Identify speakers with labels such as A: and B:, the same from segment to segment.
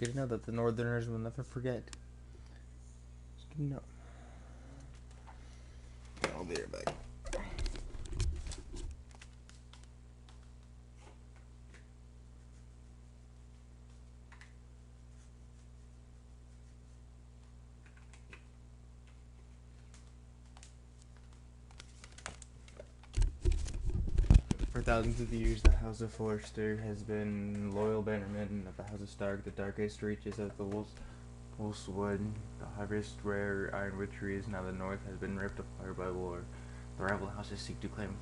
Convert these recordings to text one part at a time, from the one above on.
A: Good to know that the Northerners will never forget. It's good to know. I'll be right back. For thousands of years, the House of Forrester has been loyal bannermen of the House of Stark. The darkest reaches of the Wolfswood, the harvest rare ironwood trees. Now the North has been ripped apart by war. The rival houses seek to claim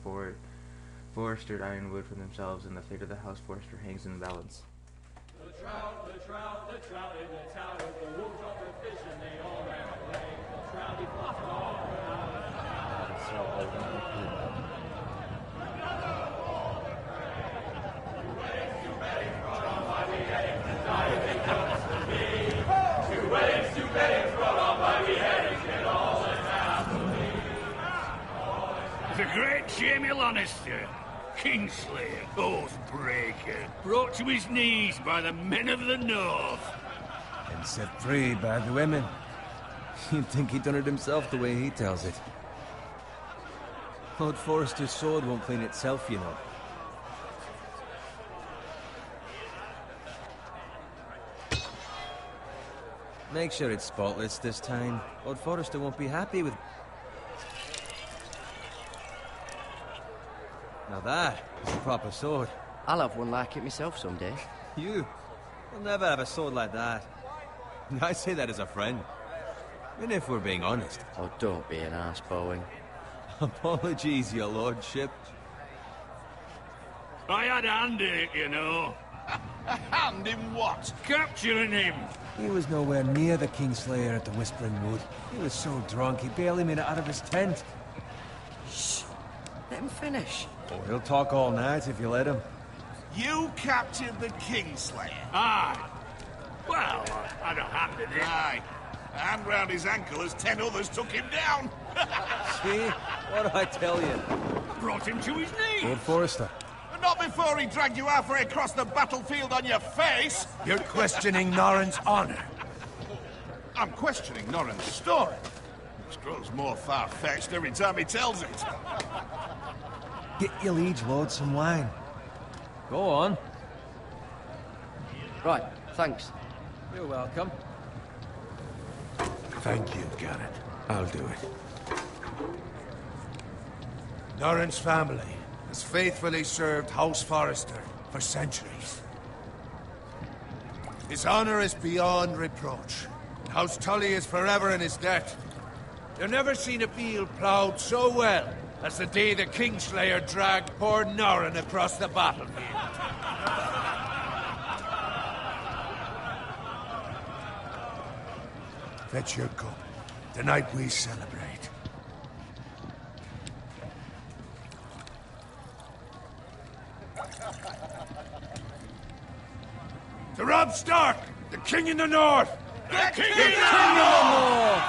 A: Forrester ironwood for themselves, and the fate of the House Forrester hangs in the balance.
B: The trout in the tower, the wolves of the fish, and they all ran away. The trouty fluffed all around.
C: The great Jamie Lannister, Kingslayer, Oathbreaker, brought to his knees by the men of the North.
D: And set free by the women. You'd think he'd done it himself the way he tells it. Lord Forrester's sword won't clean itself, you know. Make sure it's spotless this time. Lord Forrester won't be happy with... Now that is a proper sword.
E: I'll have one like it myself someday.
D: You? You'll never have a sword like that. I say that as a friend. And if we're being honest.
E: Oh, don't be an arse, Bowen.
D: Apologies, your lordship.
C: I had a hand in it, you know.
F: A hand in what?
C: Capturing him.
D: He was nowhere near the Kingslayer at the Whispering Wood. He was so drunk he barely made it out of his tent.
E: Shh. Let him finish.
D: Oh, he'll talk all night if you let him.
F: You captured the Kingslayer?
C: Aye. Well, I had a hand in it.
F: Aye. A hand round his ankle as 10 others took him down.
D: See? What did I tell you?
C: Brought him to his knees.
D: Lord Forrester.
F: Not before he dragged you halfway across the battlefield on your face.
D: You're questioning Norrin's honor.
F: I'm questioning Norrin's story. It grows more far-fetched every time he tells it.
D: Get your liege lord some wine. Go on.
E: Right, thanks.
D: You're welcome.
G: Thank you, Garrett. I'll do it. Norrin's family has faithfully served House Forrester for centuries. His honor is beyond reproach. House Tully is forever in his debt. You've never seen a field ploughed so well as the day the Kingslayer dragged poor Norrin across the battlefield. Fetch your cup. Tonight we celebrate. To Robb Stark, the King in the North!
F: The King
G: in the North!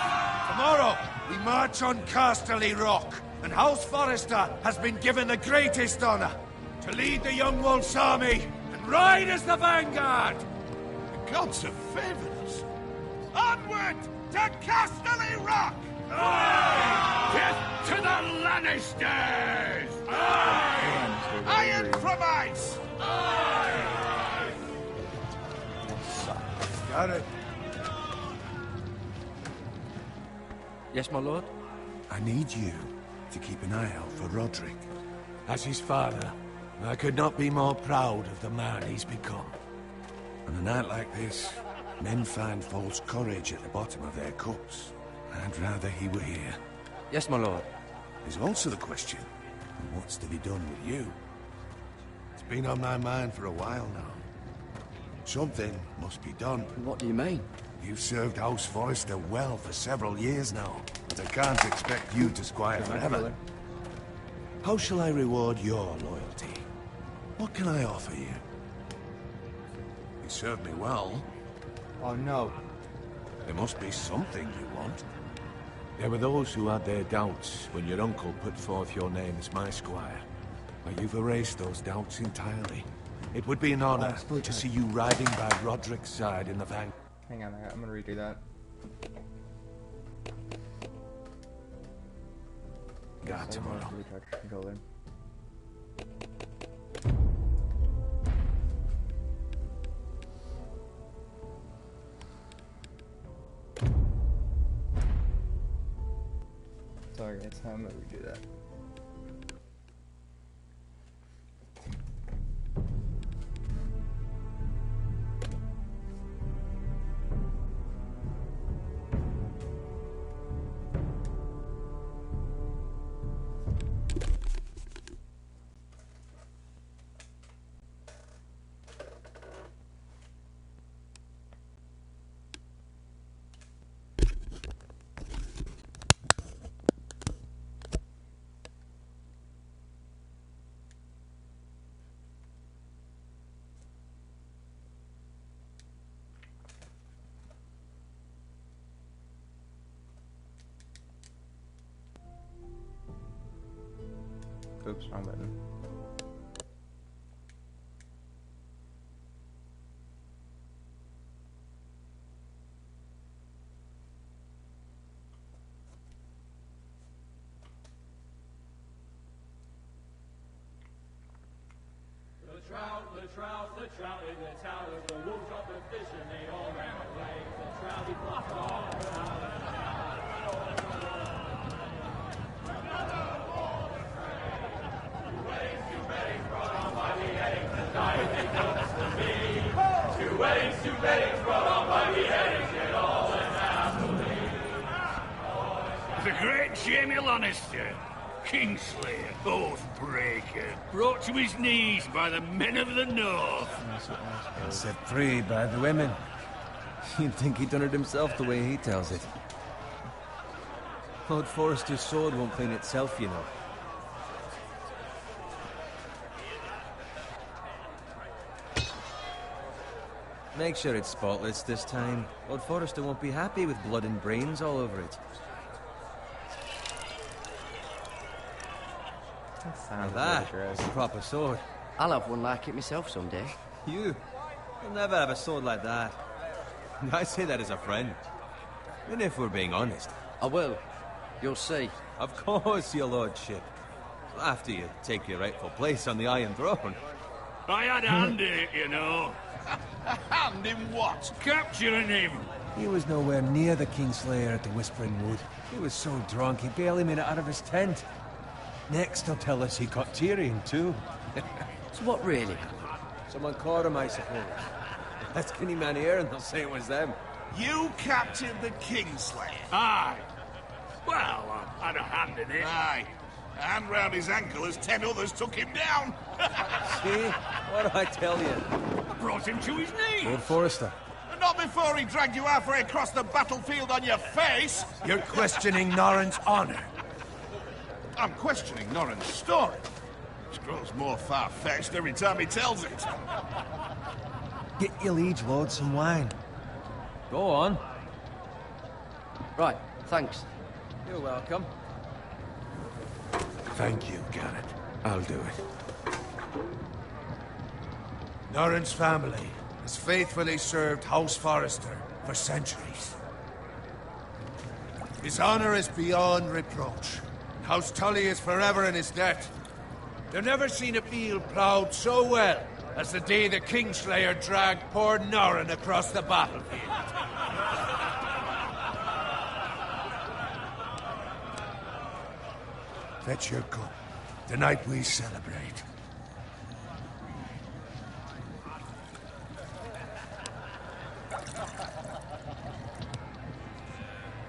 G: Tomorrow, we march on Casterly Rock, and House Forrester has been given the greatest honor to lead the Young Wolf's army and ride as the vanguard!
F: The gods have favored us. Onward to Casterly Rock!
C: Aye! Death to the Lannisters!
F: Aye! Iron from ice! Aye!
G: Got it.
E: Yes, my lord?
G: I need you to keep an eye out for Roderick. As his father, I could not be more proud of the man he's become. On a night like this, men find false courage at the bottom of their cups. I'd rather he were here.
E: Yes, my lord.
G: There's also the question, what's to be done with you? It's been on my mind for a while now. Something must be done.
E: What do you mean?
G: You've served House Forrester well for several years now, but I can't expect you to squire forever. How shall I reward your loyalty? What can I offer you? You served me well.
A: Oh no.
G: There must be something you want. There were those who had their doubts when your uncle put forth your name as my squire. But you've erased those doubts entirely. It would be an honor to see you riding by Roderick's side in the van.
A: Hang on, I'm gonna redo that.
G: Got
A: So I'm
G: tomorrow.
A: gonna retouch the controller. Sorry, guys, I'm gonna redo that. Oops, wrong button.
B: The trout in the town of the wolves got the fish and they all ran away. The trouty fluffed all two weddings brought on by beheadings, yet all went happily.
C: The great Jamie Lannister, Kingslayer, Oathbreaker, brought to his knees by the men of the North.
D: Set free by the women. You'd think he'd done it himself the way he tells it. Lord Forrester's sword won't clean itself, you know. Make sure it's spotless this time. Lord Forrester won't be happy with blood and brains all over it.
A: That sounds
D: That
A: dangerous.
D: is a proper sword.
E: I'll have one like it myself someday.
D: You'll never have a sword like that. I say that as a friend. And if we're being honest.
E: I will. You'll see.
D: Of course, your lordship. After you take your rightful place on the Iron Throne.
C: I had a hand in it, you know.
F: A hand in what?
C: Capturing him.
G: He was nowhere near the Kingslayer at the Whispering Wood. He was so drunk he barely made it out of his tent. Next he'll tell us he caught Tyrion too.
E: So what really?
D: Someone caught him, I suppose. Ask any man here and they'll say it was them.
F: You captured the Kingslayer.
C: Aye. Well, I had a hand in it.
F: Aye. A hand round his ankle as 10 others took him down.
D: See? What do I tell you?
C: I brought him to his knees.
G: Lord Forrester,
F: Not before he dragged you halfway across the battlefield on your face.
G: you're questioning Norrin's honor.
F: I'm questioning Norrin's story, which grows more far-fetched every time he tells it.
G: Get your liege lord some wine.
D: Go on.
E: Right, thanks.
D: You're welcome.
G: Thank you, Garrett. I'll do it. Norrin's family has faithfully served House Forrester for centuries. His honor is beyond reproach. House Tully is forever in his debt. They've never seen a field ploughed so well as the day the Kingslayer dragged poor Norrin across the battlefield. Fetch your cup. Tonight we celebrate.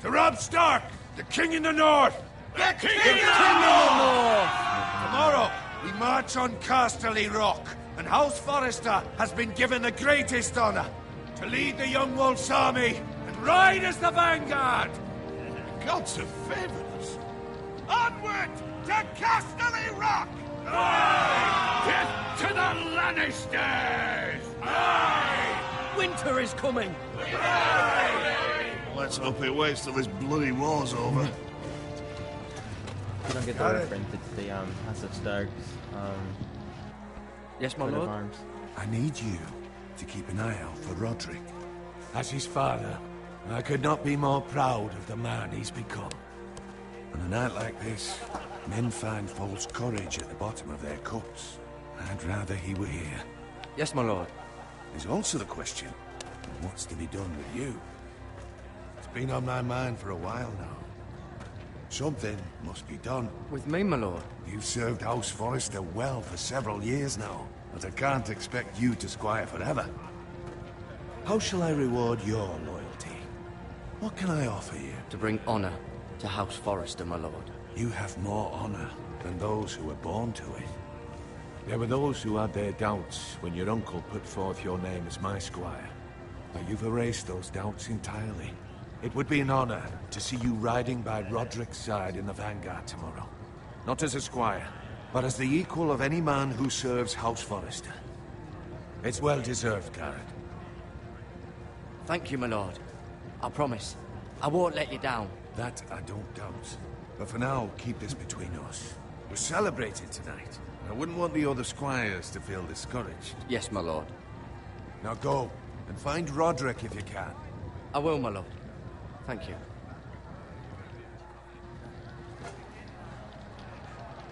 G: To Robb Stark, the King in the North!
F: The King
G: Tomorrow, we march on Casterly Rock, and House Forrester has been given the greatest honor to lead the Young Wolf's army and ride as the vanguard!
F: Gods have favored us. Onward to Casterly Rock!
C: Death to the Lannisters!
E: Winter is coming!
F: Let's hope it waits till this bloody war's over.
A: You don't get the
G: Got it.
A: reference. It's the House of Stark's
E: Yes, my
A: coat of
E: lord?
A: arms.
G: I need you to keep an eye out for Roderick.
H: As his father, I could not be more proud of the man he's become.
G: On a night like this, men find false courage at the bottom of their cups. I'd rather he were here.
E: Yes, my lord.
G: There's also the question, what's to be done with you?
H: It's been on my mind for a while now.
G: Something must be done.
E: With me, my lord.
G: You've served House Forrester well for several years now, but I can't expect you to squire forever. How shall I reward your loyalty? What can I offer you?
E: To bring honor to House Forrester, my lord.
G: You have more honor than those who were born to it.
H: There were those who had their doubts when your uncle put forth your name as my squire.
G: But you've erased those doubts entirely.
H: It would be an honor to see you riding by Roderick's side in the vanguard tomorrow. Not as a squire,
G: But as the equal of any man who serves House Forrester.
H: it's well deserved, Garrett.
E: Thank you, my lord. I promise. I won't let you down.
G: That I don't doubt. But for now, keep this between us. We're celebrating tonight. I wouldn't want the other squires to feel discouraged.
E: Yes, my lord.
G: Now go, and find Roderick if you can.
E: I will, my lord. Thank you.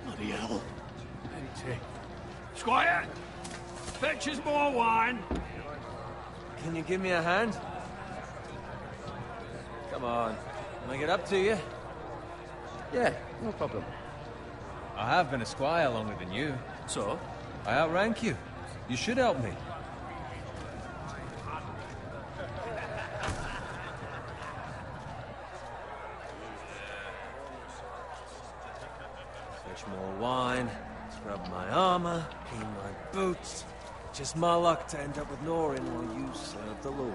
F: Bloody hell.
C: Squire, fetch us more wine.
D: Can you give me a hand? Come on. Can I get up to you?
E: Yeah, no problem.
D: I have been a squire longer than you.
E: So?
D: I outrank you. You should help me. Fetch more wine, scrub my armor, clean my boots. Just my luck to end up with Norin while you serve the Lord.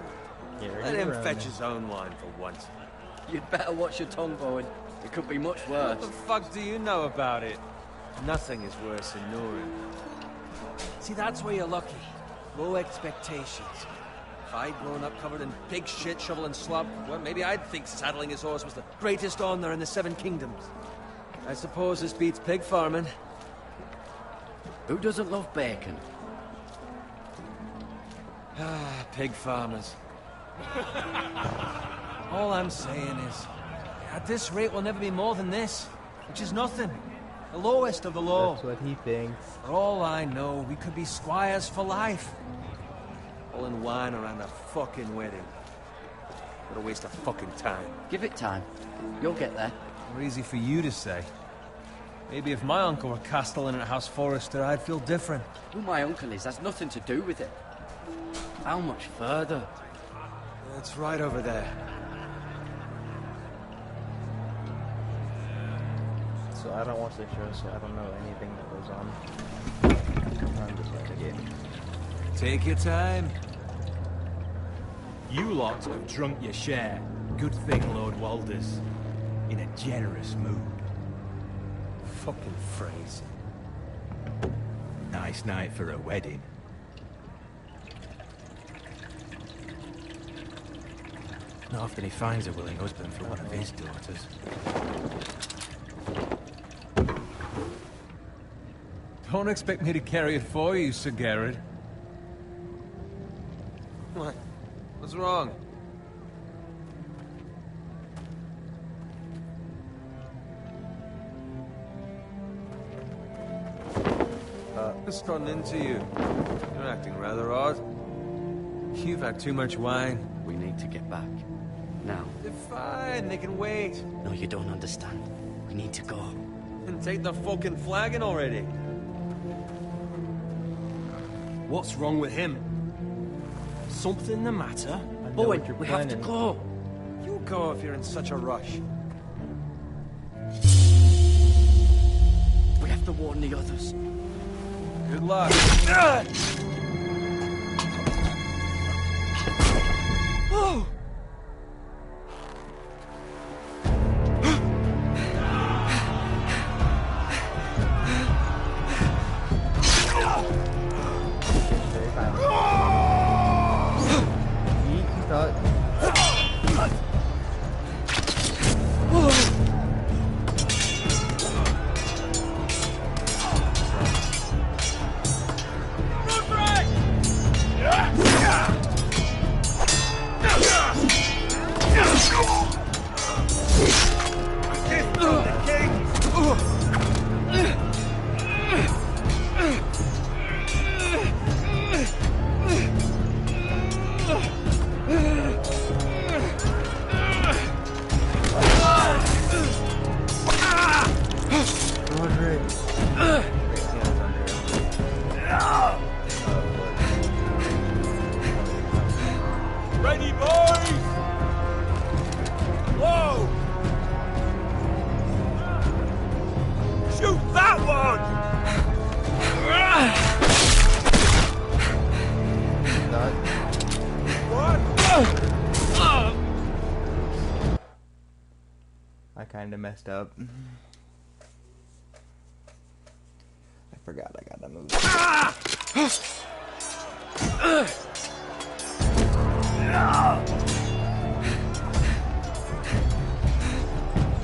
D: Let him fetch his own wine for once.
E: You'd better watch your tongue, Bowen. It could be much worse.
D: What the fuck do you know about it? Nothing is worse than Norin. See, that's where you're lucky. Low expectations. If I'd grown up covered in pig shit, shovel and slop, well, maybe I'd think saddling his horse was the greatest honor in the Seven Kingdoms. I suppose this beats pig farming.
E: Who doesn't love bacon?
D: Ah, pig farmers. All I'm saying is, at this rate we'll never be more than this, which is nothing. The lowest of the low.
A: That's what he thinks.
D: For all I know, we could be squires for life. Pulling wine around a fucking wedding. What a waste of fucking time.
E: Give it time. You'll get there.
D: More easy for you to say. Maybe if my uncle were castellan at House Forrester, I'd feel different.
E: Who my uncle is has nothing to do with it. How much further?
D: It's right over there.
A: So I don't watch the show, so I don't know anything that goes on. I'm just like the game.
D: Take your time.
I: You lot have drunk your share. Good thing Lord Walder's in a generous mood.
D: Fucking phrase.
I: Nice night for a wedding. Not often he finds a willing husband for one of his daughters.
D: Don't expect me to carry it for you, Sir Garrett. What? What's wrong? Just run into you. You're acting rather odd. You've had too much wine.
E: We need to get back. Now.
D: They're fine, they can wait.
E: No, you don't understand. We need to go.
D: And take the fucking flagon already.
I: What's wrong with him? Something the matter?
E: Bowen, we have to go.
D: You go if you're in such a rush.
E: We have to warn the others.
D: Good luck. Oh!
B: Run,
A: messed up. I forgot I got that move.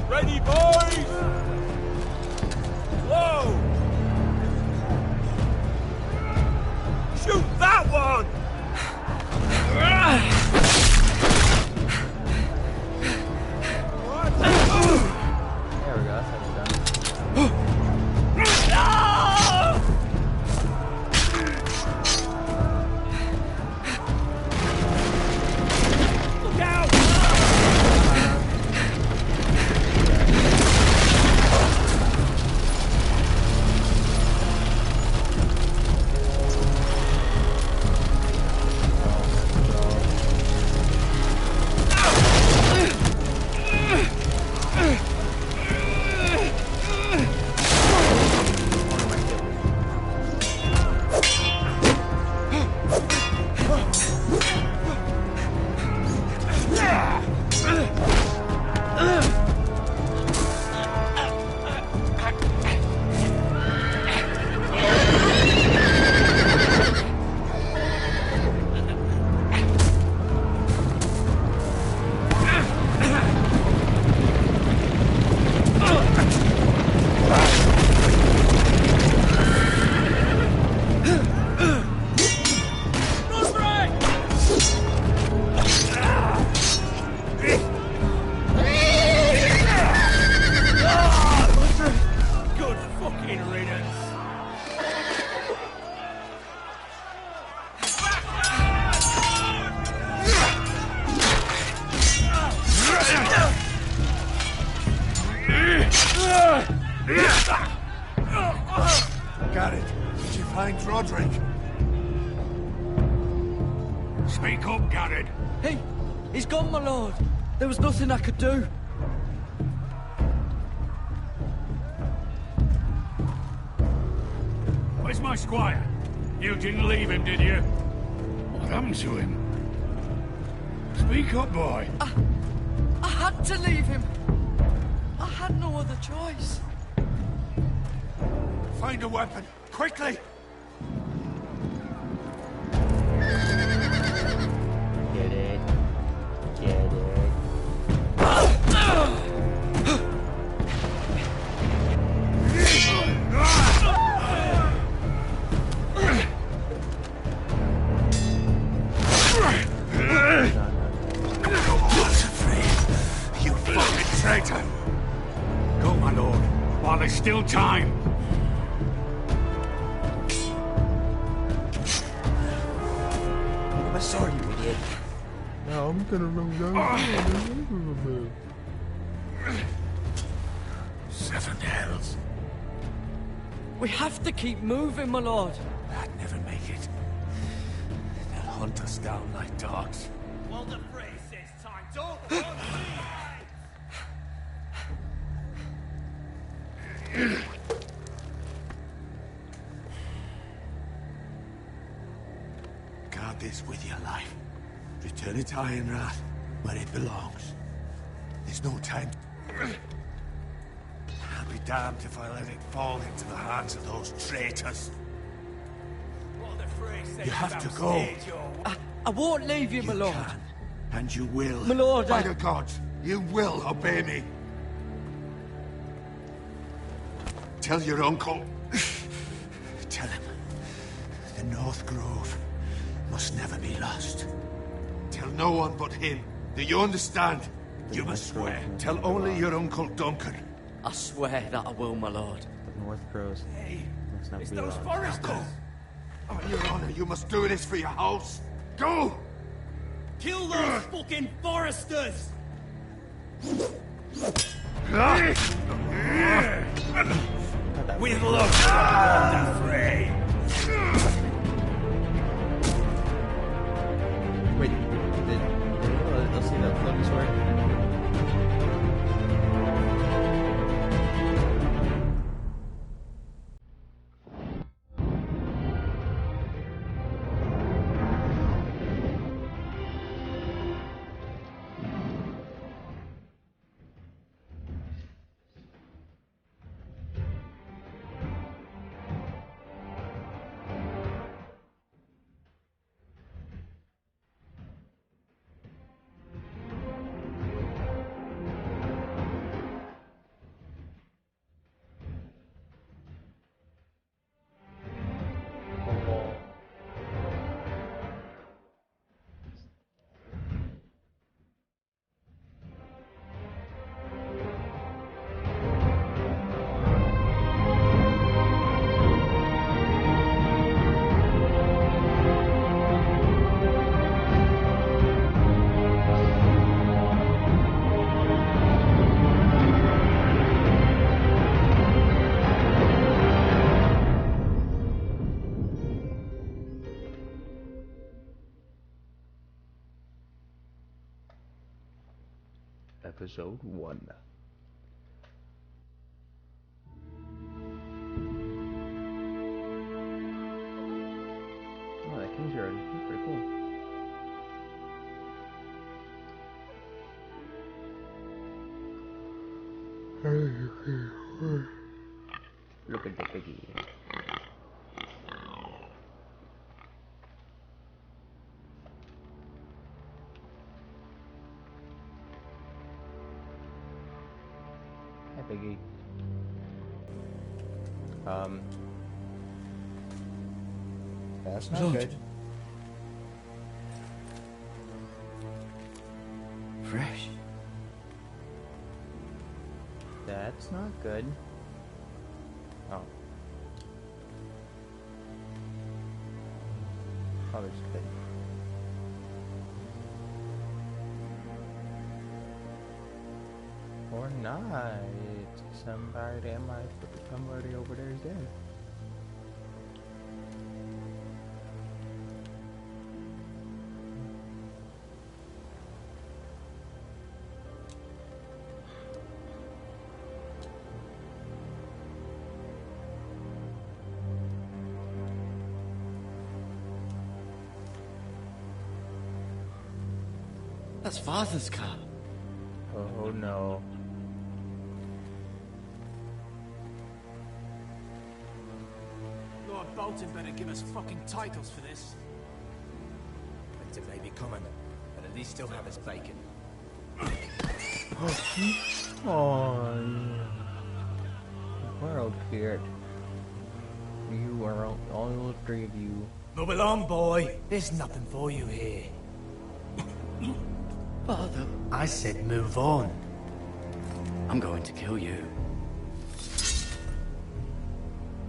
I: Ready, boys! Whoa! Shoot that one!
A: There we go, that's how it's done.
I: Look out! Good fucking riddance.
G: Got it. Did you find Roderick?
C: Speak up, Garrett.
E: He's gone, my lord. There was nothing I could do.
C: Where's my squire? You didn't leave him, did you? What happened to him? Speak up, boy.
E: I had to leave him. I had no other choice.
G: Find a weapon, quickly!
A: Get it. Get it.
G: You fucking traitor!
C: Go, my lord, while there's still time.
E: My sword, you idiot.
A: No, I'm gonna run down.
G: Seven hells.
E: We have to keep moving, my lord.
G: I'd never make it. They'll hunt us down like dogs.
B: Well, the phrase says time. Don't run
G: Guard this with your life. Return it to Ironrath, where it belongs. There's no time. I'll be damned if I let it fall into the hands of those traitors.
B: Well, the phrase says
G: You have to
B: about
G: go.
B: stage, yo.
E: I won't leave you, my lord.
G: Can, and you will.
E: My lord,
G: By the gods, you will obey me. Tell your uncle. Tell him. The North Grove must never be lost. Tell no one but him. Do you understand? You must swear. Tell only your Uncle Duncan.
E: I swear that I will, my lord.
A: The North Crows.
B: Hey,
A: Must not
B: it's
A: be
B: those
A: lost.
B: foresters.
G: Go. On your honor, you must do this for your house. Go!
B: Kill those fucking foresters.
I: With luck, the fray.
A: Wait, let's see that floating sword. episode 1. Oh, that King's Road. That's pretty cool. Look at the piggy. Hi, piggy. That's not good.
E: Fresh.
A: That's not good. Oh. Probably just good. Or not. Somebody over there is dead.
E: That's Father's car.
A: Oh no.
I: Lord Bolton better give us fucking titles for this. Winter may be coming, but at least still have his bacon.
A: Oh, world feared. You are all 3 of you.
I: Move along, boy. There's nothing for you here.
E: Father,
I: I said move on.
E: I'm going to kill you.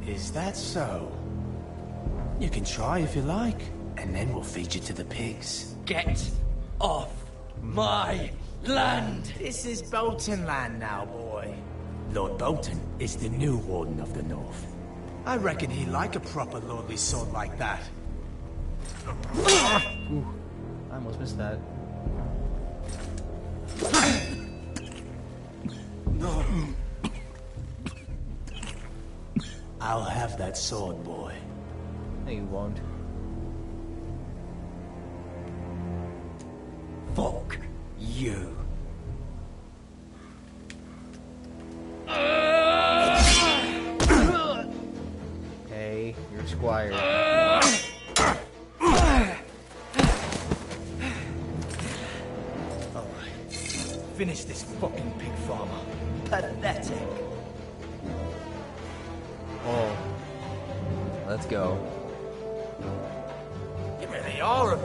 I: Is that so? You can try if you like, and then we'll feed you to the pigs.
E: Get off my land!
I: This is Bolton land now, boy. Lord Bolton is the new Warden of the North. I reckon he'd like a proper lordly sword like that.
A: Ooh, I almost missed that.
I: I'll have that sword, boy.
A: No, you won't.
I: Fuck you.
A: Hey, you're Squire.
I: Alright. Finish this fucking pig farmer. Pathetic.
A: Oh. Let's go.
I: You really are a...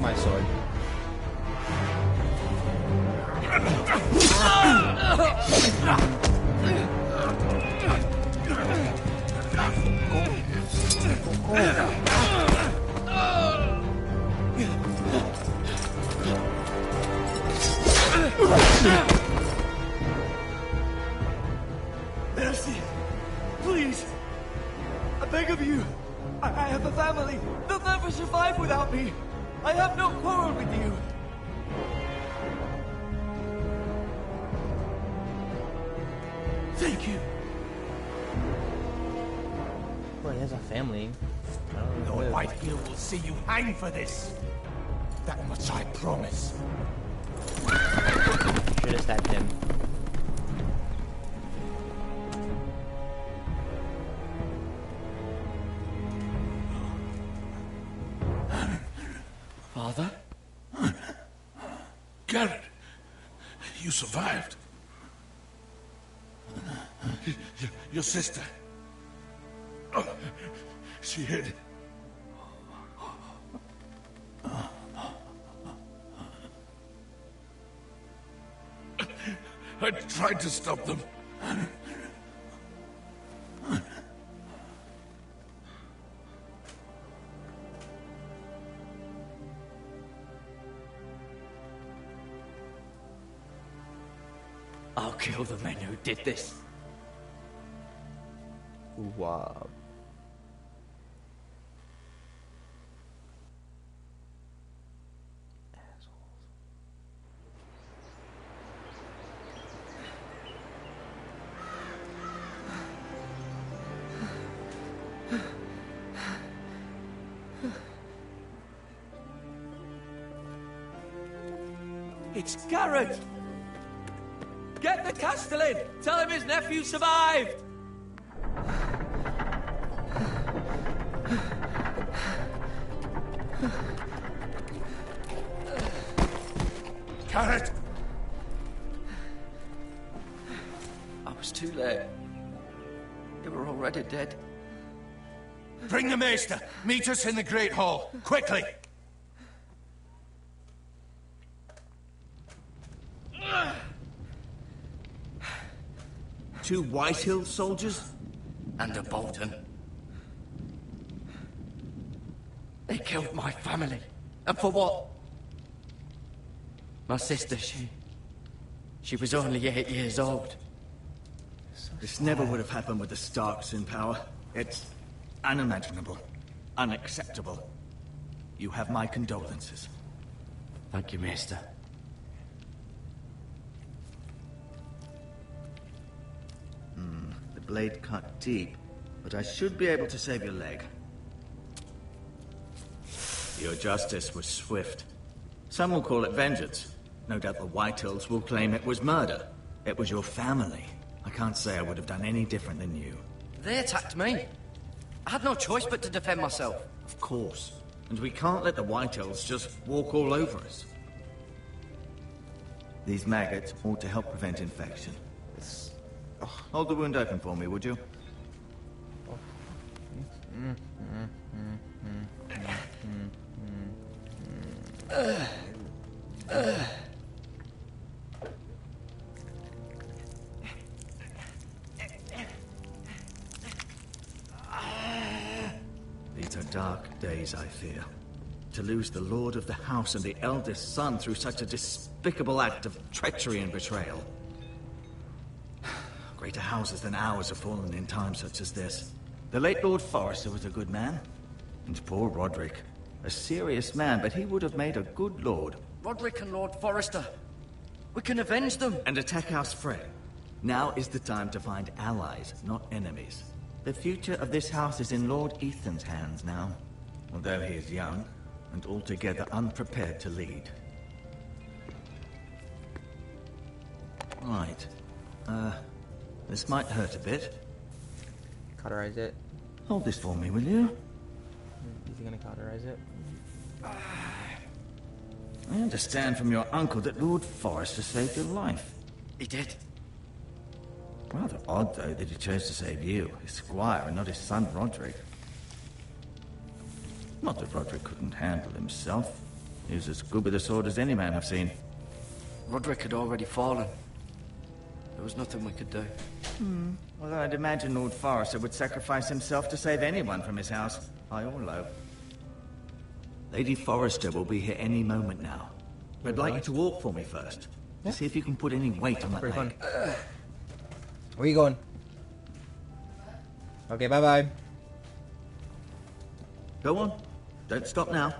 A: My sword.
I: Mercy! Please! I beg of you! I have a family! They'll never survive without me! I have no quarrel with you! Thank you!
A: Boy, he has a family. I don't know.
I: Lord Whitefield will see you hang for this! That much I promise.
A: Should have stabbed him.
E: Father?
F: Garrett, you survived. Your sister. Oh, she hid. I tried to stop them.
E: I'll kill the men who did this.
A: Wow.
I: It's Garrett! Get the Castellan! Tell him his nephew survived!
G: Garrett!
E: I was too late. They were already dead.
G: Bring the Maester! Meet us in the Great Hall, quickly!
E: Two Whitehill soldiers? And a Bolton. They killed my family. And for what? My sister, she was only 8 years old.
I: This never would have happened with the Starks in power. It's unimaginable. Unacceptable. You have my condolences.
E: Thank you, Maester.
I: The blade cut deep, but I should be able to save your leg. Your justice was swift. Some will call it vengeance. No doubt the Whitehills will claim it was murder. It was your family. I can't say I would have done any different than you.
E: They attacked me. I had no choice but to defend myself.
I: Of course. And we can't let the Whitehills just walk all over us. These maggots ought to help prevent infection. Hold the wound open for me, would you? These are dark days, I fear. To lose the lord of the house and the eldest son through such a despicable act of treachery and betrayal. Greater houses than ours have fallen in times such as this. The late Lord Forrester was a good man. And poor Roderick. A serious man, but he would have made a good lord.
E: Roderick and Lord Forrester. We can avenge them.
I: And attack House Frey. Now is the time to find allies, not enemies. The future of this house is in Lord Ethan's hands now. Although he is young, and altogether unprepared to lead. Right. This might hurt a bit.
A: Cauterize it.
I: Hold this for me, will you?
A: Is he gonna cauterize it?
I: I understand from your uncle that Lord Forrester saved your life.
E: He did.
I: Rather odd, though, that he chose to save you, his squire, and not his son Roderick. Not that Roderick couldn't handle himself. He was as good with a sword as any man I've seen.
E: Roderick had already fallen. There was nothing we could do.
I: Well, I'd imagine Lord Forrester would sacrifice himself to save anyone from his house, high or low. Lady Forrester will be here any moment now. I'd like you to walk for me first. To see if you can put any weight on that
A: Pretty
I: leg.
A: fun. Where you going? Okay, bye-bye.
I: Go on. Don't stop now.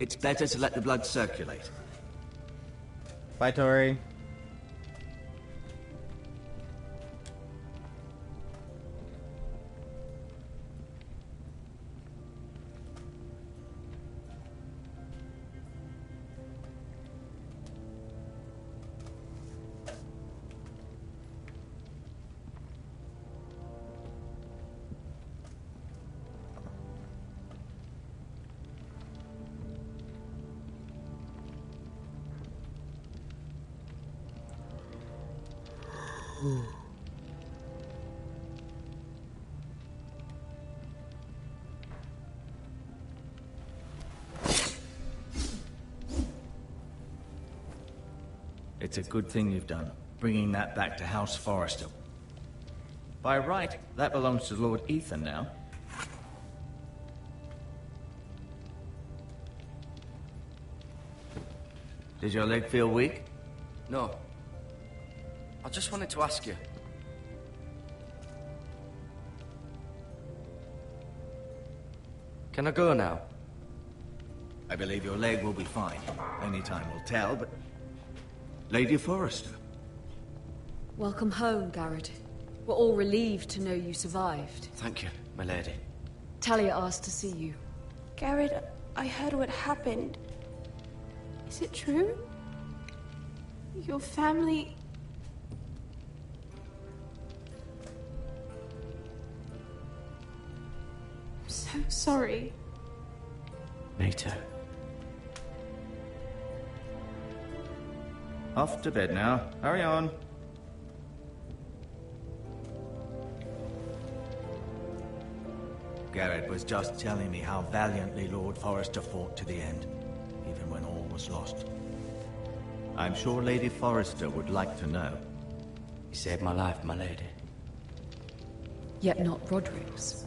I: It's better to let the blood circulate.
A: Bye, Tori.
I: It's a good thing you've done, bringing that back to House Forrester. By right, that belongs to Lord Ethan now. Does your leg feel weak?
E: No. I just wanted to ask you. Can I go now?
I: I believe your leg will be fine. Only time will tell, but... Lady Forrester.
J: Welcome home, Garrett. We're all relieved to know you survived.
E: Thank you, my lady.
J: Talia asked to see you.
K: Garrett, I heard what happened. Is it true? Your family... I'm so sorry.
E: Me too.
I: Off to bed now. Hurry on. Garrett was just telling me how valiantly Lord Forrester fought to the end, even when all was lost. I'm sure Lady Forrester would like to know.
E: You saved my life, my lady.
J: Yet not Roderick's.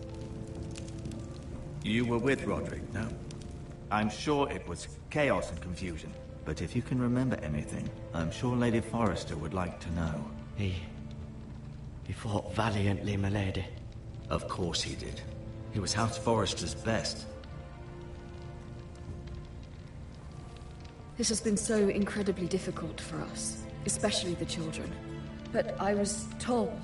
I: You were with Roderick, no? I'm sure it was chaos and confusion. But if you can remember anything, I'm sure Lady Forrester would like to know.
E: He fought valiantly, my lady.
I: Of course he did. He was House Forrester's best.
J: This has been so incredibly difficult for us, especially the children. But I was told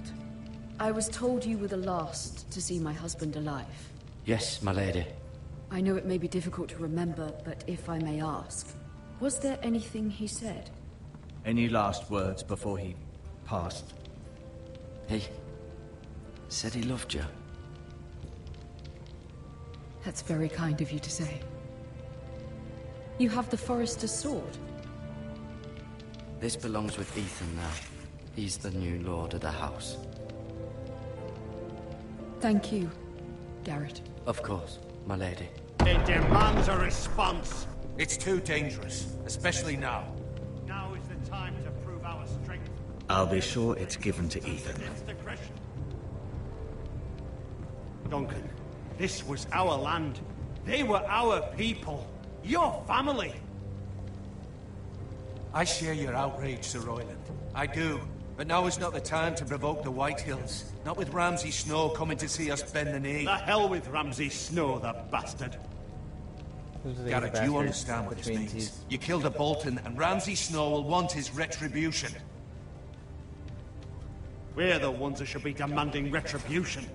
J: you were the last to see my husband alive.
E: Yes, my lady.
J: I know it may be difficult to remember, but if I may ask, was there anything he said?
I: Any last words before he passed?
E: He said he loved you.
J: That's very kind of you to say. You have the Forrester's sword.
E: This belongs with Ethan now. He's the new lord of the house.
J: Thank you, Garrett.
E: Of course, my lady.
C: It demands a response.
G: It's too dangerous, especially now.
C: Now is the time to prove our strength.
I: I'll be sure it's given to Ethan.
C: Duncan, this was our land. They were our people. Your family.
G: I share your outrage, Sir Royland. I do. But now is not the time to provoke the Whitehills. Not with Ramsay Snow coming to see us bend the knee.
C: The hell with Ramsay Snow, the bastard.
G: Garrett, do you understand what this means? You killed a Bolton, and Ramsay Snow will want his retribution.
C: We're the ones that should be demanding retribution.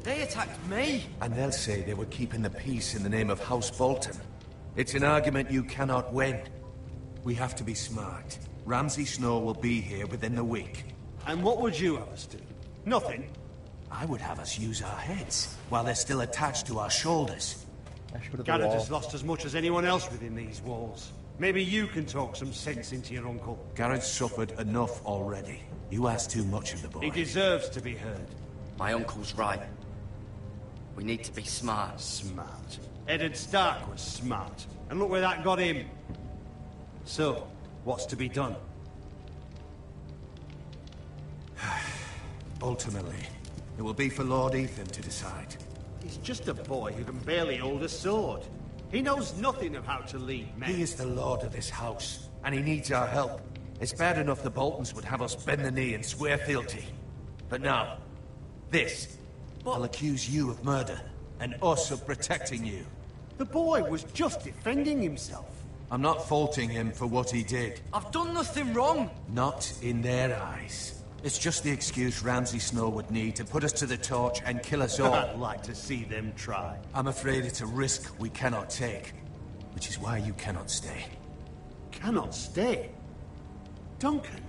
E: They attacked me!
G: And they'll say they were keeping the peace in the name of House Bolton. It's an argument you cannot win. We have to be smart. Ramsay Snow will be here within the week.
C: And what would you have us do? Nothing.
G: I would have us use our heads, while they're still attached to our shoulders.
C: Garrett has lost as much as anyone else within these walls. Maybe you can talk some sense into your uncle.
G: Garrett's suffered enough already. You ask too much of the boy.
C: He deserves to be heard.
E: My uncle's right. We need to be smart.
C: Smart. Eddard Stark was smart. And look where that got him. So, what's to be done?
G: Ultimately, it will be for Lord Ethan to decide.
C: He's just a boy who can barely hold a sword. He knows nothing of how to lead men.
G: He is the lord of this house, and he needs our help. It's bad enough the Boltons would have us bend the knee and swear fealty. But now, this. I'll accuse you of murder, and us of protecting you.
C: The boy was just defending himself.
G: I'm not faulting him for what he did.
E: I've done nothing wrong!
G: Not in their eyes. It's just the excuse Ramsay Snow would need to put us to the torch and kill us all.
C: I'd like to see them try.
G: I'm afraid it's a risk we cannot take, which is why you cannot stay.
C: Cannot stay? Duncan,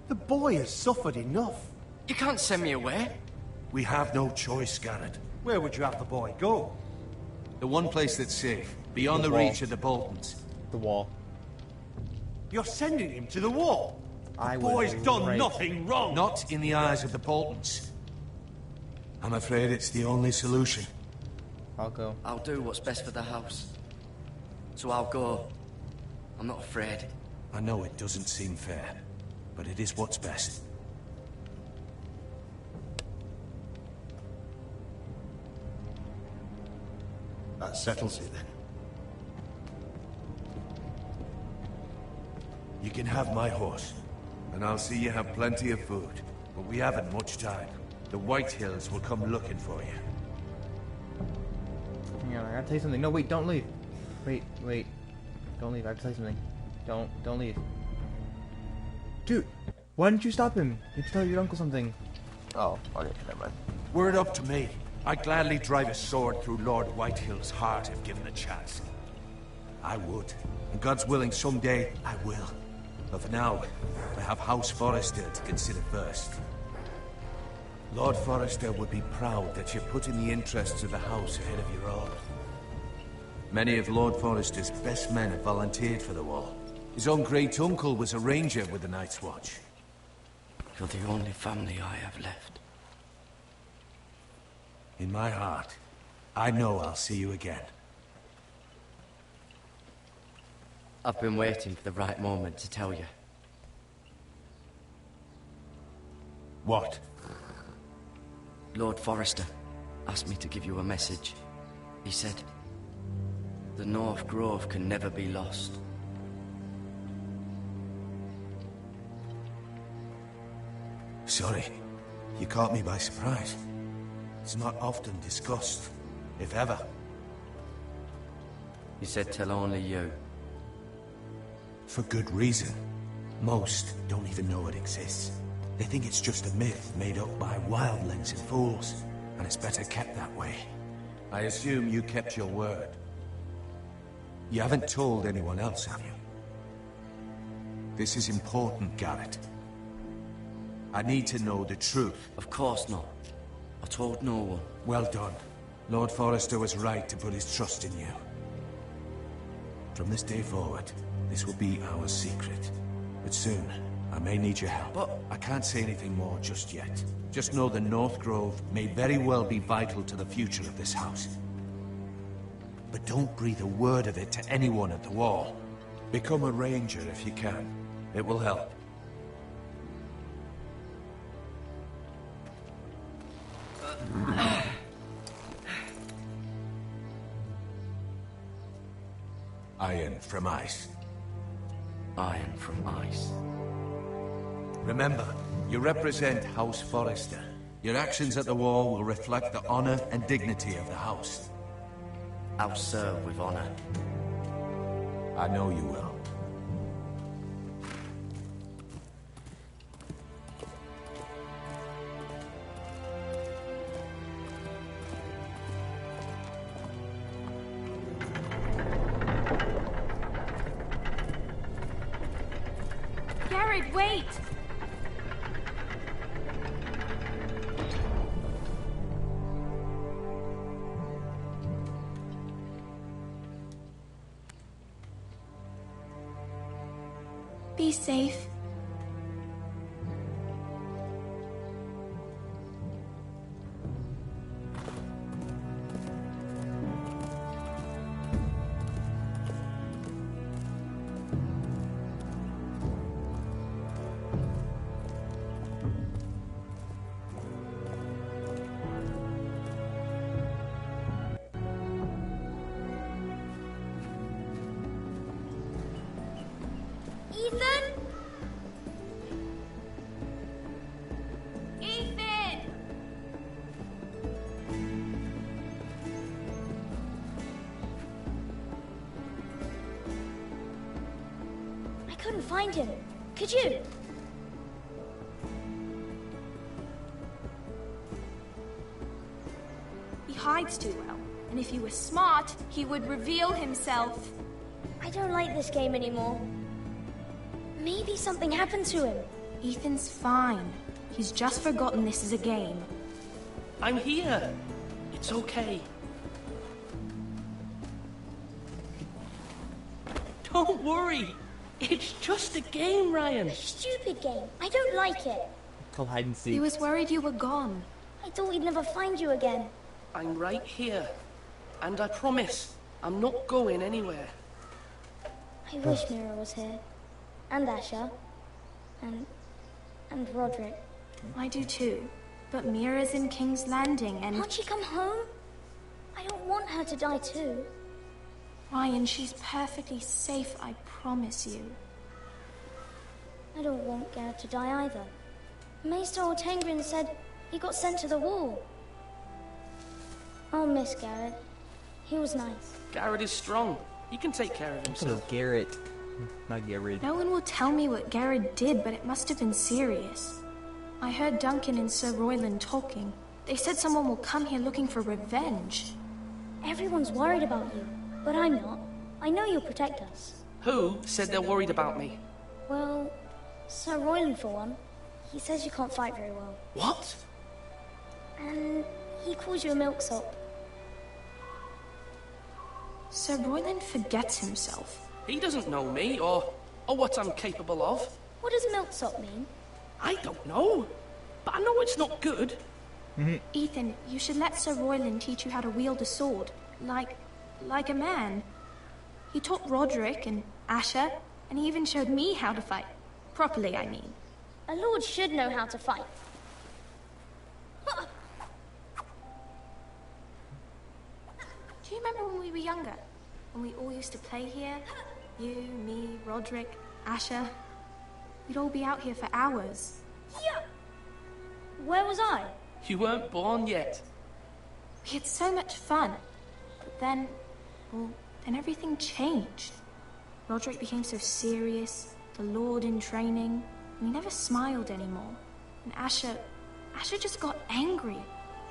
C: the boy has suffered enough.
E: You can't send me away.
G: We have no choice, Garrett.
C: Where would you have the boy go?
G: The one place that's safe, beyond the reach of the Boltons.
A: The wall.
C: You're sending him to the wall?
A: The
C: boy's done nothing wrong.
G: Not in the eyes of the Boltons. I'm afraid it's the only solution.
A: I'll go.
E: I'll do what's best for the house. So I'll go. I'm not afraid.
G: I know it doesn't seem fair, but it is what's best.
C: That settles it then.
G: You can have my horse. And I'll see you have plenty of food. But we haven't much time. The White Hills will come looking for you.
A: Hang on, I gotta tell you something. No, wait, don't leave. Wait. Don't leave, I have to tell you something. Don't leave. Dude, why didn't you stop him? You tell your uncle something. Oh, okay, never mind.
G: Were it up to me, I'd gladly drive a sword through Lord Whitehill's heart if given the chance. I would. And God's willing, someday I will. But for now, I have House Forrester to consider first. Lord Forrester would be proud that you're putting the interests of the house ahead of your own. Many of Lord Forrester's best men have volunteered for the war. His own great-uncle was a ranger with the Night's Watch.
E: You're the only family I have left.
G: In my heart, I know I'll see you again.
E: I've been waiting for the right moment to tell you.
G: What?
E: Lord Forrester asked me to give you a message. He said, the North Grove can never be lost.
G: Sorry, you caught me by surprise. It's not often discussed, if ever.
E: He said tell only you.
G: For good reason. Most don't even know it exists. They think it's just a myth made up by wildlings and fools, and it's better kept that way. I assume you kept your word. You haven't told anyone else, have you? This is important, Garrett. I need to know the truth.
E: Of course not. I told no one.
G: Well done. Lord Forrester was right to put his trust in you. From this day forward, this will be our secret. But soon, I may need your help.
E: But
G: I can't say anything more just yet. Just know the North Grove may very well be vital to the future of this house. But don't breathe a word of it to anyone at the wall. Become a ranger if you can. It will help. Iron from ice.
E: Iron from ice.
G: Remember, you represent House Forrester. Your actions at the war will reflect the honor and dignity of the house.
E: I'll serve with honor.
G: I know you will.
K: Garrett, wait! Be safe. Ethan? Ethan! I couldn't find him. Could you?
L: He hides too well. And if he was smart, he would reveal himself.
K: I don't like this game anymore. Maybe something happened to him.
L: Ethan's fine. He's just forgotten this is a game.
M: I'm here. It's okay. Don't worry. It's just a game, Ryan.
K: A stupid game. I don't like it.
A: Called hide and seek.
L: He was worried you were gone.
K: I thought we'd never find you again.
M: I'm right here. And I promise, I'm not going anywhere.
K: I wish Mira was here. And Asher. And Roderick.
L: I do too. But Mira's in King's Landing and...
K: Can't she come home? I don't want her to die too.
L: Ryan, she's perfectly safe, I promise you.
K: I don't want Garrett to die either. Maester Ortengrin said he got sent to the war. I'll miss Garrett. He was nice.
M: Garrett is strong. He can take care of himself.
A: Garrett, not Garrett.
L: No one will tell me what Garrett did, but it must have been serious. I heard Duncan and Sir Royland talking. They said someone will come here looking for revenge.
K: Everyone's worried about you, but I'm not. I know you'll protect us.
M: Who said they're worried about me?
K: Well, Sir Royland for one. He says you can't fight very well.
M: What?
K: And he calls you a milksop.
L: Sir Royland forgets himself.
M: He doesn't know me, or what I'm capable of.
K: What does milksop mean?
M: I don't know, but I know it's not good.
L: Ethan, you should let Sir Royland teach you how to wield a sword, like a man. He taught Roderick and Asher, and he even showed me how to fight. Properly, I mean.
K: A lord should know how to fight.
L: Do you remember when we were younger? When we all used to play here? You, me, Roderick, Asher. We'd all be out here for hours.
K: Yeah. Where was I?
M: You weren't born yet.
L: We had so much fun. But then everything changed. Roderick became so serious, the Lord in training, and he never smiled anymore. And Asher just got angry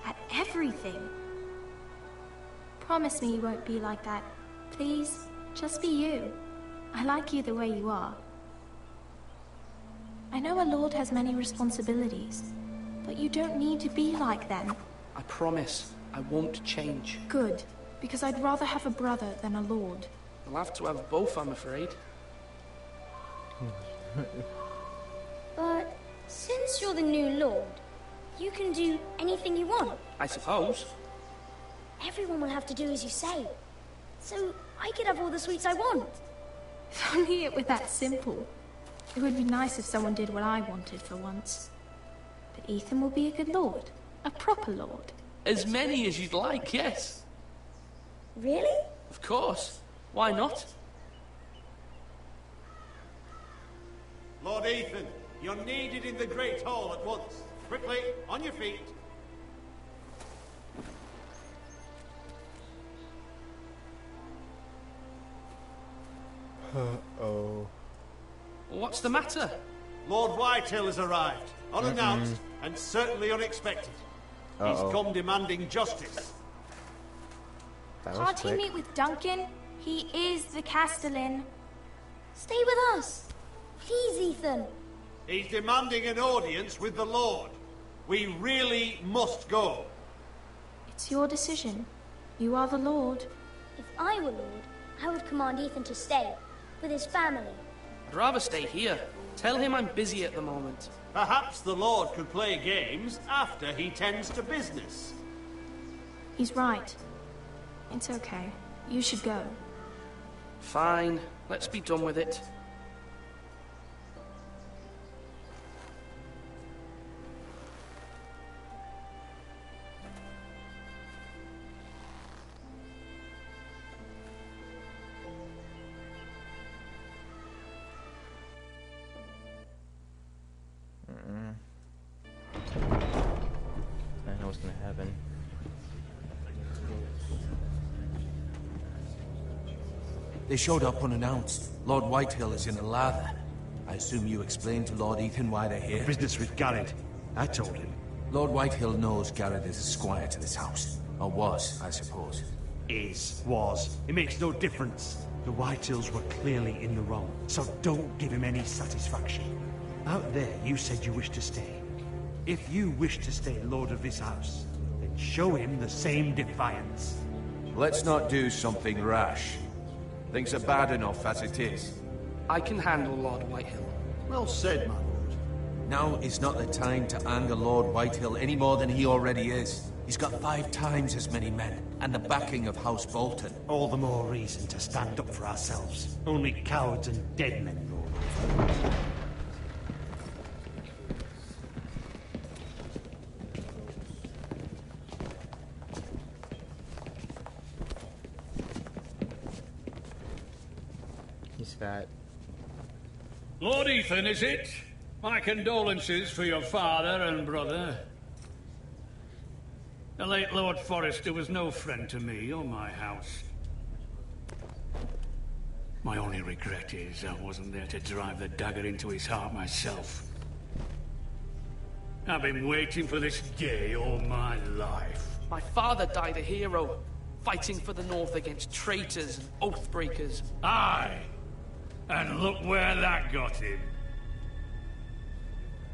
L: at everything. Promise me you won't be like that. Please, just be you. I like you the way you are. I know a lord has many responsibilities, but you don't need to be like them.
M: I promise I won't change.
L: Good, because I'd rather have a brother than a lord.
M: I'll have to have both, I'm afraid.
K: But since you're the new lord, you can do anything you want.
M: I suppose.
K: Everyone will have to do as you say. So I could have all the sweets I want.
L: If only it were that simple. It would be nice if someone did what I wanted for once. But Ethan will be a good lord. A proper lord.
M: As many as you'd like, yes.
K: Really?
M: Of course. Why not?
N: Lord Ethan, you're needed in the Great Hall at once. Quickly, on your feet.
A: Uh-oh.
M: What's the matter?
N: Lord Whitehill has arrived, unannounced and certainly unexpected. He's come demanding justice.
L: Can't he meet with Duncan? He is the Castellan.
K: Stay with us. Please, Ethan.
N: He's demanding an audience with the Lord. We really must go.
L: It's your decision. You are the Lord.
K: If I were Lord, I would command Ethan to stay, with his family.
M: I'd rather stay here. Tell him I'm busy at the moment.
N: Perhaps the Lord could play games after he tends to business.
L: He's right. It's okay. You should go.
M: Fine. Let's be done with it.
A: I know what's gonna happen.
G: They showed up unannounced. Lord Whitehill is in a lather. I assume you explained to Lord Ethan why they're here?
O: Business with Garrett. I told him.
G: Lord Whitehill knows Garrett is a squire to this house. Or was, I suppose.
O: Was. It makes no difference. The Whitehills were clearly in the wrong, so don't give him any satisfaction. Out there, you said you wished to stay. If you wish to stay Lord of this house, then show him the same defiance.
G: Let's not do something rash. Things are bad enough as it is.
M: I can handle Lord Whitehill.
N: Well said, my lord.
G: Now is not the time to anger Lord Whitehill any more than he already is. He's got 5 times as many men, and the backing of House Bolton.
O: All the more reason to stand up for ourselves. Only cowards and dead men rule.
A: He's fat.
C: Lord Ethan, is it? My condolences for your father and brother. The late Lord Forrester was no friend to me or my house. My only regret is I wasn't there to drive the dagger into his heart myself. I've been waiting for this day all my life.
M: My father died a hero, fighting for the North against traitors and oath-breakers.
C: Aye! And look where that got him.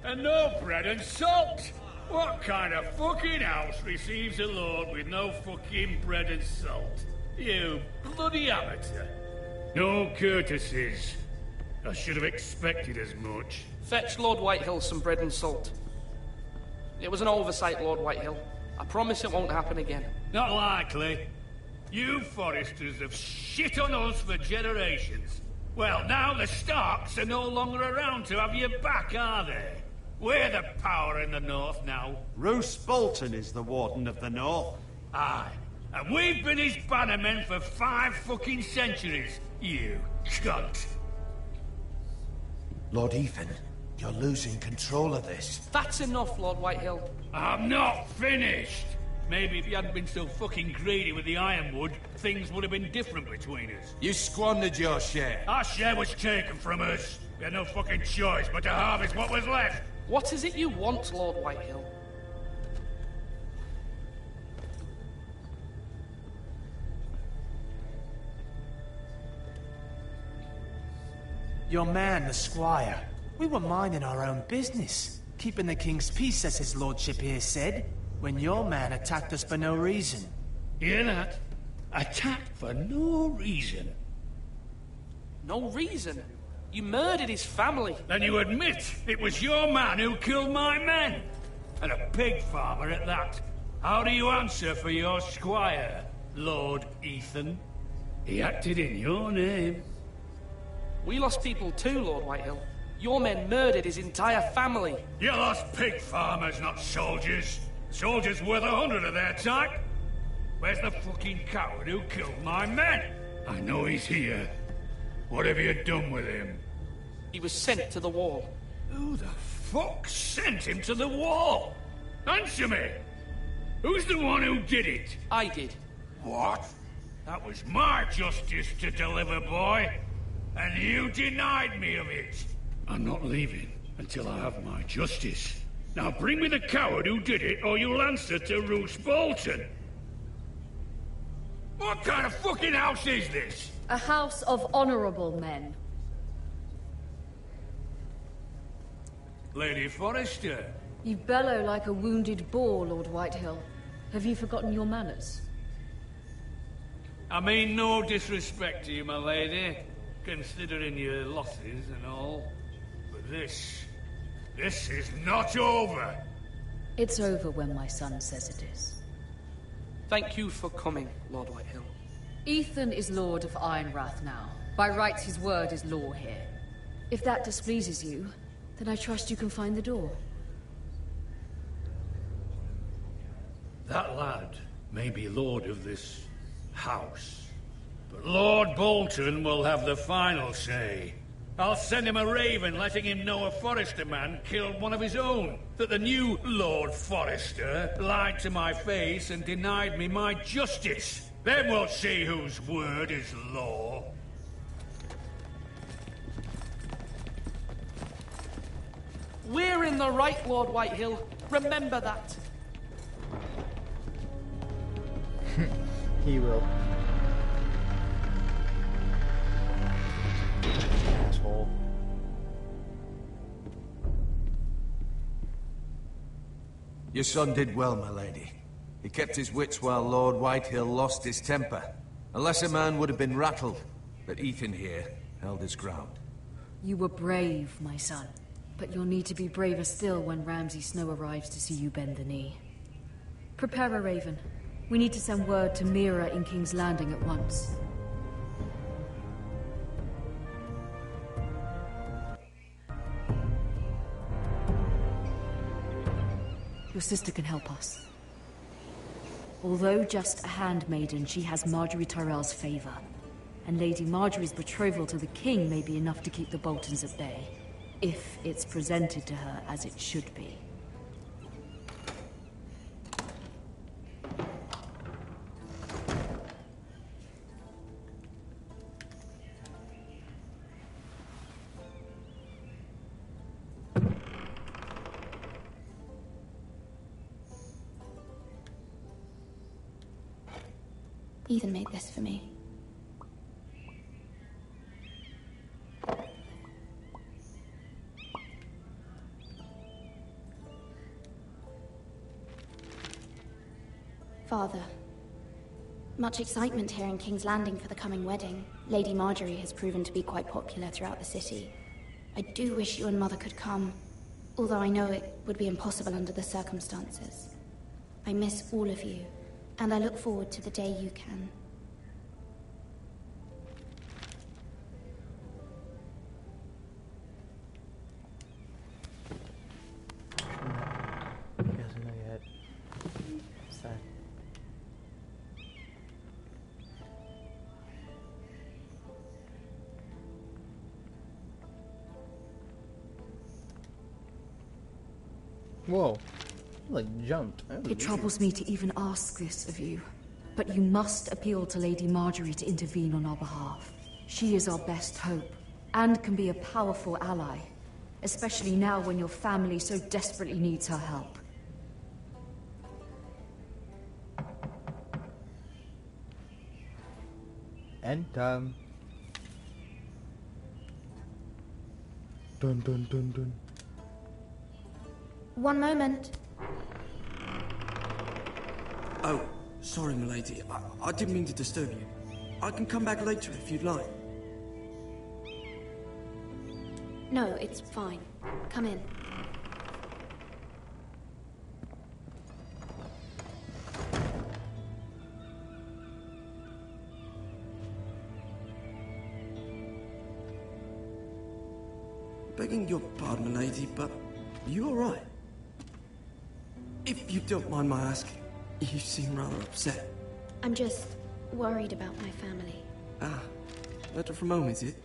C: And no bread and salt! What kind of fucking house receives a lord with no fucking bread and salt? You bloody amateur. No courtesies. I should have expected as much.
M: Fetch Lord Whitehill some bread and salt. It was an oversight, Lord Whitehill. I promise it won't happen again.
C: Not likely. You Forresters have shit on us for generations. Well, now the Starks are no longer around to have your back, are they? We're the power in the North now.
N: Roose Bolton is the Warden of the North.
C: Aye. And we've been his bannermen for 5 fucking centuries, you cunt.
G: Lord Ethan, you're losing control of this.
M: That's enough, Lord Whitehill.
C: I'm not finished. Maybe if you hadn't been so fucking greedy with the ironwood, things would have been different between us.
H: You squandered your share.
C: Our share was taken from us. We had no fucking choice but to harvest what was left.
M: What is it you want, Lord Whitehill?
P: Your man, the squire. We were minding our own business, keeping the king's peace, as his lordship here said, when your man attacked us for no reason.
C: Hear that? Attacked for no reason.
M: No reason? You murdered his family.
C: Then you admit it was your man who killed my men. And a pig farmer at that. How do you answer for your squire, Lord Ethan? He acted in your name.
M: We lost people too, Lord Whitehill. Your men murdered his entire family.
C: You lost pig farmers, not soldiers. Soldiers worth 100 of their type. Where's the fucking coward who killed my men? I know he's here. What have you done with him?
M: He was sent to the wall.
C: Who the fuck sent him to the wall? Answer me! Who's the one who did it?
M: I did.
C: What? That was my justice to deliver, boy. And you denied me of it. I'm not leaving until I have my justice. Now bring me the coward who did it, or you'll answer to Roose Bolton. What kind of fucking house is this?
J: A house of honorable men.
C: Lady Forrester.
J: You bellow like a wounded boar, Lord Whitehill. Have you forgotten your manners?
C: I mean no disrespect to you, my lady, considering your losses and all. But this is not over.
J: It's over when my son says it is.
M: Thank you for coming, Lord Whitehill.
J: Ethan is Lord of Ironrath now. By rights, his word is law here. If that displeases you, then I trust you can find the door.
C: That lad may be lord of this house, but Lord Bolton will have the final say. I'll send him a raven letting him know a Forrester man killed one of his own. That the new Lord Forrester lied to my face and denied me my justice. Then we'll see whose word is law.
M: We're in the right, Lord Whitehill. Remember that.
A: He will. Asshole.
H: Your son did well, my lady. He kept his wits while Lord Whitehill lost his temper. A lesser man would have been rattled, but Ethan here held his ground.
J: You were brave, my son. But you'll need to be braver still when Ramsay Snow arrives to see you bend the knee. Prepare a raven. We need to send word to Mira in King's Landing at once. Your sister can help us. Although just a handmaiden, she has Marjorie Tyrell's favor. and Lady Marjorie's betrothal to the king may be enough to keep the Boltons at bay, if it's presented to her as it should be.
L: Ethan made this for me. Father, much excitement here in King's Landing for the coming wedding. Lady Marjorie has proven to be quite popular throughout the city. I do wish you and Mother could come, although I know it would be impossible under the circumstances. I miss all of you, and I look forward to the day you can.
A: He doesn't know yet. Sad. Whoa. You, like, jumped.
J: It troubles me to even ask this of you, but you must appeal to Lady Marjorie to intervene on our behalf. She is our best hope, and can be a powerful ally, especially now when your family so desperately needs her help.
A: And dun dun dun dun.
L: One moment.
E: Oh, sorry, milady. I didn't mean to disturb you. I can come back later if you'd like.
L: No, it's fine. Come in.
E: Begging your pardon, milady, but you all right? If you don't mind my asking, you seem rather upset.
L: I'm just worried about my family.
E: Ah, letter from home, is it?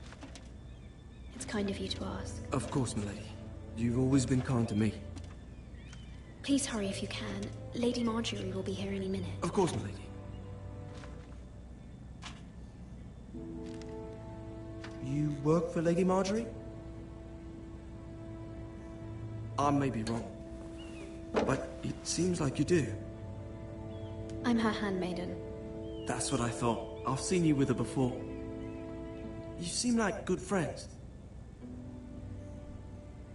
L: It's kind of you to ask.
E: Of course, milady. You've always been kind to me.
L: Please hurry if you can. Lady Marjorie will be here any minute.
E: Of course, milady. You work for Lady Marjorie? I may be wrong, but it seems like you do.
L: I'm her handmaiden.
E: That's what I thought. I've seen you with her before. You seem like good friends.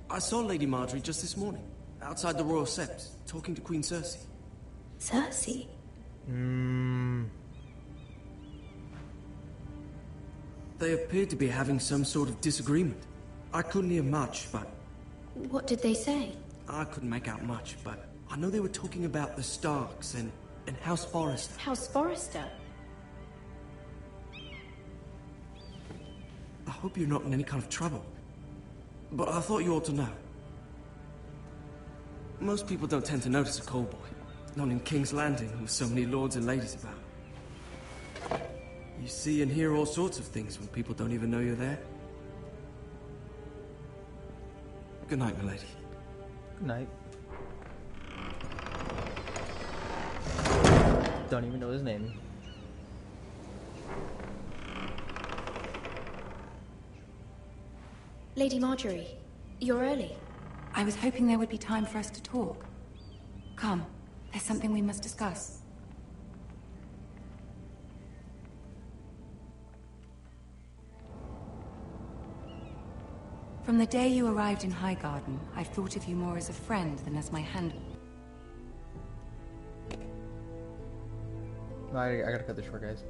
E: I saw Lady Marjorie just this morning, outside the Royal Sept, talking to Queen Cersei.
L: Cersei?
E: They appeared to be having some sort of disagreement. I couldn't hear much, but...
L: What did they say?
E: I couldn't make out much, but I know they were talking about the Starks and House Forrester.
L: House Forrester?
E: I hope you're not in any kind of trouble. But I thought you ought to know. Most people don't tend to notice a callboy. Not in King's Landing, with so many lords and ladies about. You see and hear all sorts of things when people don't even know you're there. Good night, milady.
A: Good night. Don't even know his name.
L: Lady Marjorie, you're early.
Q: I was hoping there would be time for us to talk. Come, there's something we must discuss. From the day you arrived in Highgarden, I've thought of you more as a friend than as my hand.
A: No, I gotta cut this short, guys.